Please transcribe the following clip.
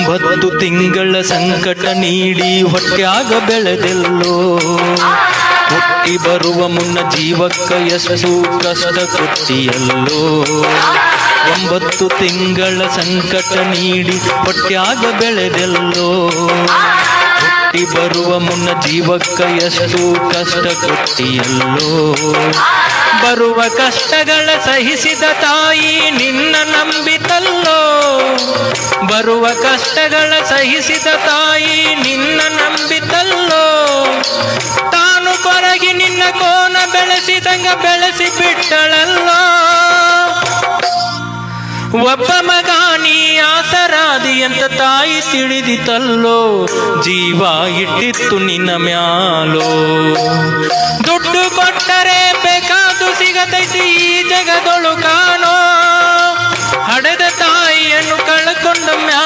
9 ತಿಂಗಳ ಸಂಕಟ ನೀಡಿ ಹೊಟ್ಯಾಗ ಬೆಳೆದೆಲ್ಲೋ. ಹುಟ್ಟಿ ಬರುವ ಮುನ್ನ ಜೀವಕ್ಕ ಎಷ್ಟು ಕಷ್ಟ ಕೊಟ್ಟಿಯಲ್ಲೋ. 9 ತಿಂಗಳ ಸಂಕಟ ನೀಡಿ ಹೊಟ್ಯಾಗ ಬೆಳೆದೆಲ್ಲೋ. ಹುಟ್ಟಿ ಬರುವ ಮುನ್ನ ಜೀವಕ್ಕ ಎಷ್ಟು ಕಷ್ಟ ಕೊಟ್ಟಿಯಲ್ಲೋ. ಬರುವ ಕಷ್ಟಗಳ ಸಹಿಸಿದ ತಾಯಿ ನಿನ್ನ ನಂಬಿತಲ್ಲೋ. ಬರುವ ಕಷ್ಟಗಳ ಸಹಿಸಿದ ತಾಯಿ ನಿನ್ನ ನಂಬಿತಲ್ಲೋ. ತಾನು ಕೊರಗಿ ನಿನ್ನ ಕೋನ ಬೆಳೆಸಿದಂಗ ಬೆಳೆಸಿ ಬಿಟ್ಟಳಲ್ಲೋ. ಒಬ್ಬ ಮಗ ನೀ ಆಸರಾದಿ ಅಂತ ತಾಯಿ ತಿಳಿದಿತಲ್ಲೋ. ಜೀವ ಇಟ್ಟಿತ್ತು ನಿನ್ನ ಮ್ಯಾಲೋ. ದುಡ್ಡು ಕೊಟ್ಟರೆ ಬೇಕಾದು ಸಿಗತೈತಿ ಈ ಜಗದೊಳು ಕಾಣೋ. ಹಡೆದ ತಾಯಿಯನ್ನು ಕಳ್ಕೊಂಡ ಮ್ಯಾಲ